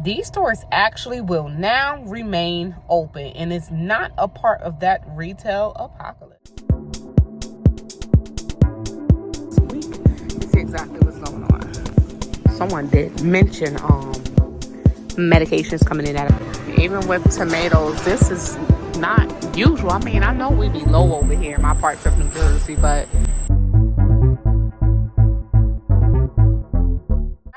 these stores actually will now remain open, and it's not a part of that retail apocalypse. See exactly what's going on. Someone did mention medications coming in at it. Even with tomatoes, this is not usual. I mean, I know we be low over here in my parts of New Jersey, but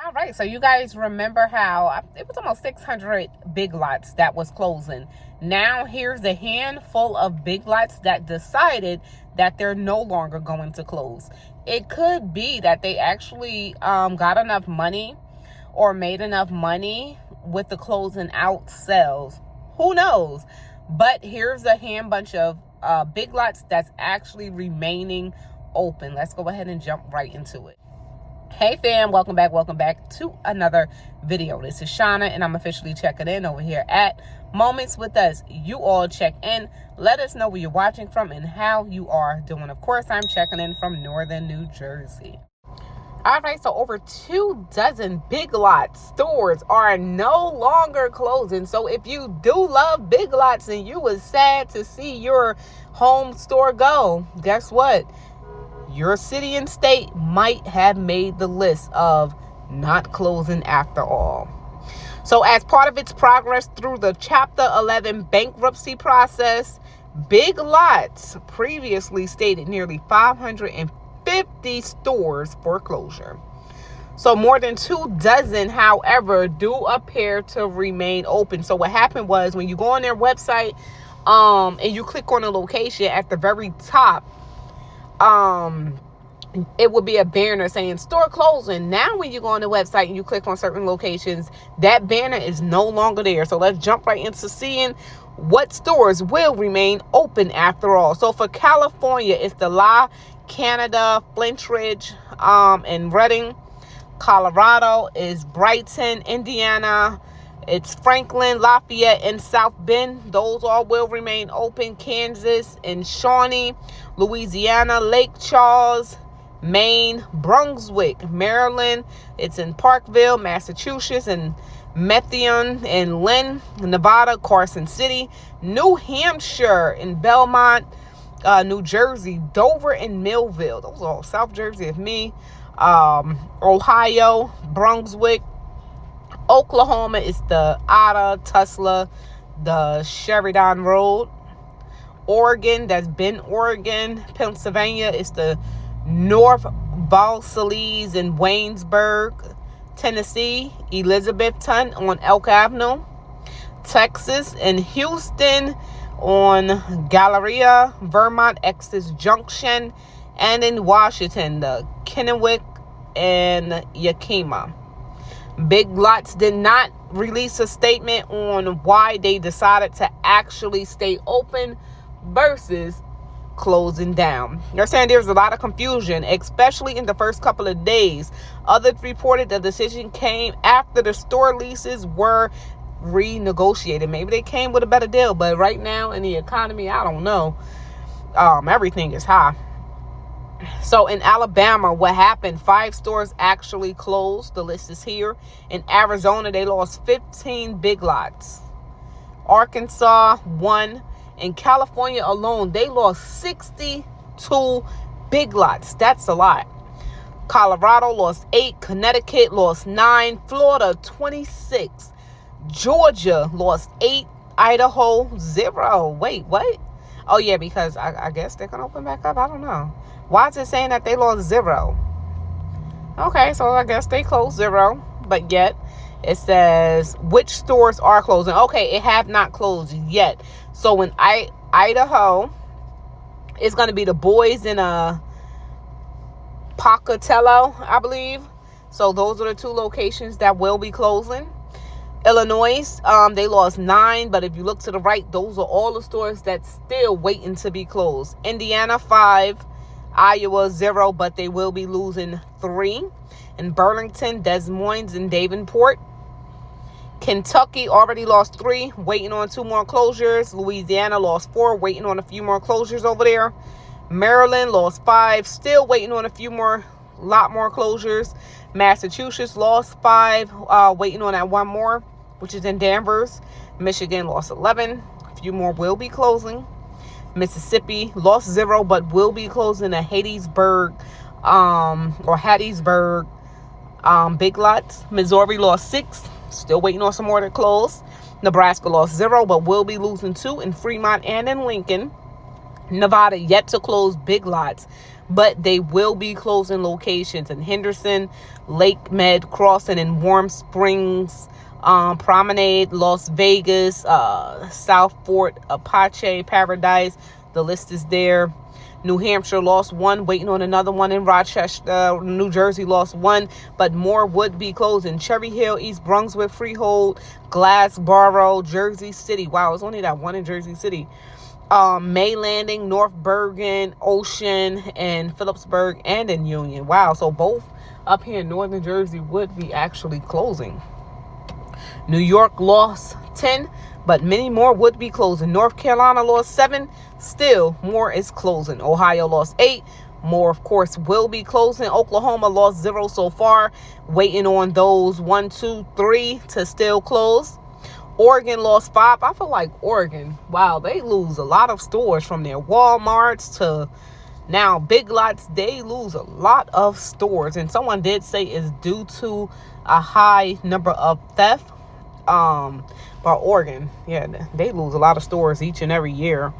all right, so you guys remember how it was almost 600 Big Lots that was closing. Now here's a handful of Big Lots that decided that they're no longer going to close. It could be that they actually got enough money or made enough money with the closing out sales. Who knows? But here's a bunch of Big Lots that's actually remaining open. Let's go ahead and jump right into it. Hey fam, welcome back to another video. This is Shauna, and I'm officially checking in over here at Moments with Us. You all check in, let us know where you're watching from and how you are doing. Of course, I'm checking in from northern New Jersey. All right, so over 24 Big Lots stores are no longer closing. So if you do love Big Lots and you was sad to see your home store go, guess what? Your city and state might have made the list of not closing after all. So as part of its progress through the Chapter 11 bankruptcy process, Big Lots previously stated nearly 550 stores for closure. So more than 24, however, do appear to remain open. So what happened was when you go on their website and you click on a location at the very top, it would be a banner saying store closing. Now when you go on the website and you click on certain locations, that banner is no longer there. So let's jump right into seeing what stores will remain open after all. So for California, it's the La Canada, Flintridge, and Redding. Colorado is Brighton. Indiana, it's Franklin, Lafayette, and South Bend. Those all will remain open. Kansas and Shawnee. Louisiana, Lake Charles. Maine, Brunswick, Maryland. It's in Parkville, Massachusetts, and Methuen and Lynn. Nevada, Carson City. New Hampshire in Belmont. New Jersey, Dover, and Millville. Those are all South Jersey of me. Ohio, Brunswick. Oklahoma is the Ada, Tulsa, the Sheridan Road. Oregon, that's Bend, Oregon. Pennsylvania is the North Versailles and Waynesburg. Tennessee, Elizabethton on Elk Avenue. Texas and Houston on Galleria. Vermont, Essex Junction. And in Washington, the Kennewick and Yakima. Big Lots did not release a statement on why they decided to actually stay open versus closing down. They're saying there's a lot of confusion, especially in the first couple of days. Others reported the decision came after the store leases were renegotiated. Maybe they came with a better deal, but right now in the economy, I don't know. Everything is high. So in Alabama, what happened? 5 stores actually closed. The list is here. In Arizona, they lost 15 Big Lots. Arkansas, 1. In California alone, they lost 62 Big Lots. That's a lot. Colorado lost 8. Connecticut lost 9. Florida, 26. Georgia lost 8. Idaho, 0. Wait, what? Oh, yeah, because I guess they're going to open back up. I don't know. Why is it saying that they lost 0? Okay, so I guess they closed 0. But yet, it says which stores are closing. Okay, it have not closed yet. So in Idaho, it's going to be the boys in Pocatello, I believe. So those are the 2 locations that will be closing. Illinois, they lost 9, but if you look to the right, those are all the stores that's still waiting to be closed. Indiana, 5. Iowa, 0, but they will be losing 3. In Burlington, Des Moines, and Davenport. Kentucky already lost 3, waiting on 2 more closures. Louisiana lost 4, waiting on a few more closures over there. Maryland lost 5, still waiting on a lot more closures. Massachusetts lost 5, waiting on that 1 more. which is in Danvers. Michigan lost 11. A few more will be closing. Mississippi lost 0, but will be closing at Hattiesburg, Big Lots. Missouri lost 6. Still waiting on some more to close. Nebraska lost 0, but will be losing 2 in Fremont and in Lincoln. Nevada yet to close Big Lots, but they will be closing locations in Henderson, Lake Med Crossing, and Warm Springs, Promenade, Las Vegas, South Fort, Apache, Paradise. The list is there. New Hampshire lost 1, waiting on another one in Rochester. New Jersey lost 1, but more would be closing. Cherry Hill, East Brunswick, Freehold, Glassboro, Jersey City. Wow, it's only that one in Jersey City. May Landing, North Bergen, Ocean, and Phillipsburg, and in Union. Wow, so both up here in Northern Jersey would be actually closing. New York lost 10, but many more would be closing. North Carolina lost 7, still more is closing. Ohio lost 8, more of course will be closing. Oklahoma lost 0 so far, waiting on those 1, 2, 3 to still close. Oregon lost 5. I feel like Oregon, wow, they lose a lot of stores from their Walmarts to now Big Lots. They lose a lot of stores, and someone did say it's due to a high number of theft. But Oregon, yeah, they lose a lot of stores each and every year.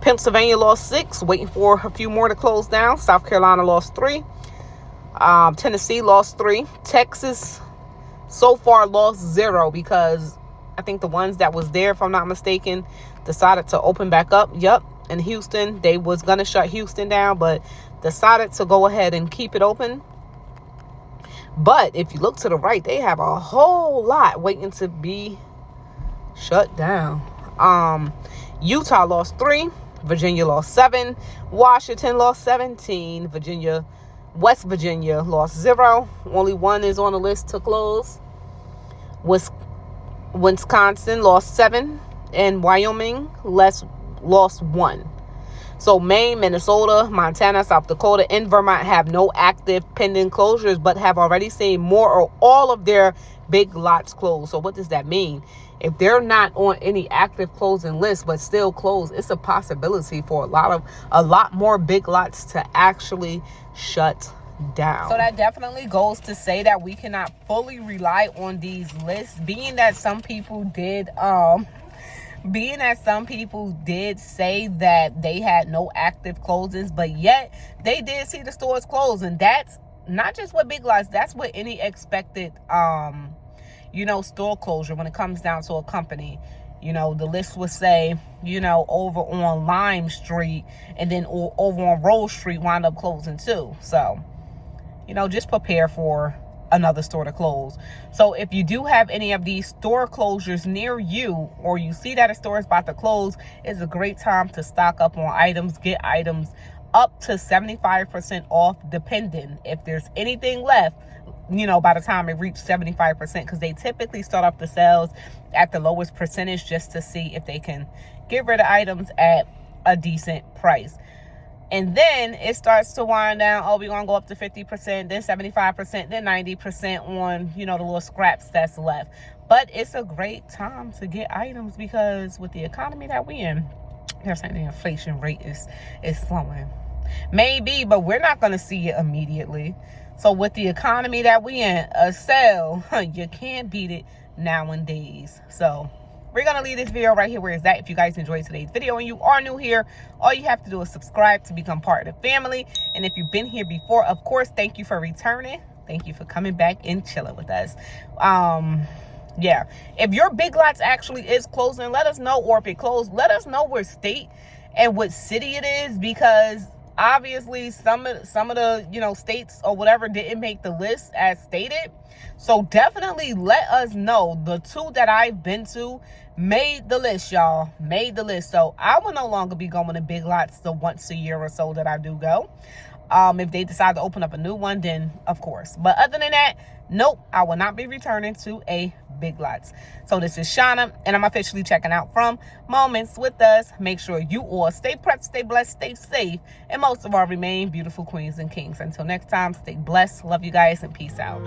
Pennsylvania lost 6, waiting for a few more to close down. South Carolina lost 3. Tennessee lost 3. Texas so far lost 0 because I think the ones that was there, if I'm not mistaken, decided to open back up. Yep. In Houston, they was going to shut Houston down, but decided to go ahead and keep it open. But if you look to the right, they have a whole lot waiting to be shut down. Utah lost 3. Virginia lost 7. Washington lost 17. West Virginia lost 0. Only 1 is on the list to close. Wisconsin lost 7, and Wyoming lost 1. So Maine, Minnesota, Montana, South Dakota, and Vermont have no active pending closures, but have already seen more or all of their Big Lots closed. So what does that mean? If they're not on any active closing list but still closed, it's a possibility for a lot more Big Lots to actually shut down. So that definitely goes to say that we cannot fully rely on these lists, being that some people did say that they had no active closings, but yet they did see the stores close. And that's not just with Big Lots, that's with any expected store closure. When it comes down to a company, the list would say, over on Lime Street and then over on Rose Street wind up closing too. So just prepare for another store to close. So if you do have any of these store closures near you, or you see that a store is about to close, it's a great time to stock up on items. Get items up to 75% off, depending if there's anything left, by the time it reaches 75%, because they typically start off the sales at the lowest percentage just to see if they can get rid of items at a decent price. And then it starts to wind down. Oh, we're going to go up to 50%, then 75%, then 90% on, the little scraps that's left. But it's a great time to get items, because with the economy that we in, they're saying the inflation rate is slowing. Maybe, but we're not going to see it immediately. So with the economy that we in, a sale, you can't beat it nowadays. So we're going to leave this video right here where it's at. If you guys enjoyed today's video and you are new here, all you have to do is subscribe to become part of the family. And if you've been here before, of course, thank you for returning. Thank you for coming back and chilling with us. Yeah, if your Big Lots actually is closing, let us know. Or if it closed, let us know what state and what city it is, because obviously some of the states or whatever didn't make the list as stated. So definitely let us know. The 2 that I've been to made the list, y'all. Made the list. So I will no longer be going to Big Lots the once a year or so that I do go. If they decide to open up a new one, then of course. But other than that, nope, I will not be returning to a Big Lots. So this is Shauna, and I'm officially checking out from Moments with Us. Make sure you all stay prepped, stay blessed, stay safe, and most of all, remain beautiful queens and kings. Until next time, stay blessed. Love you guys, and peace out.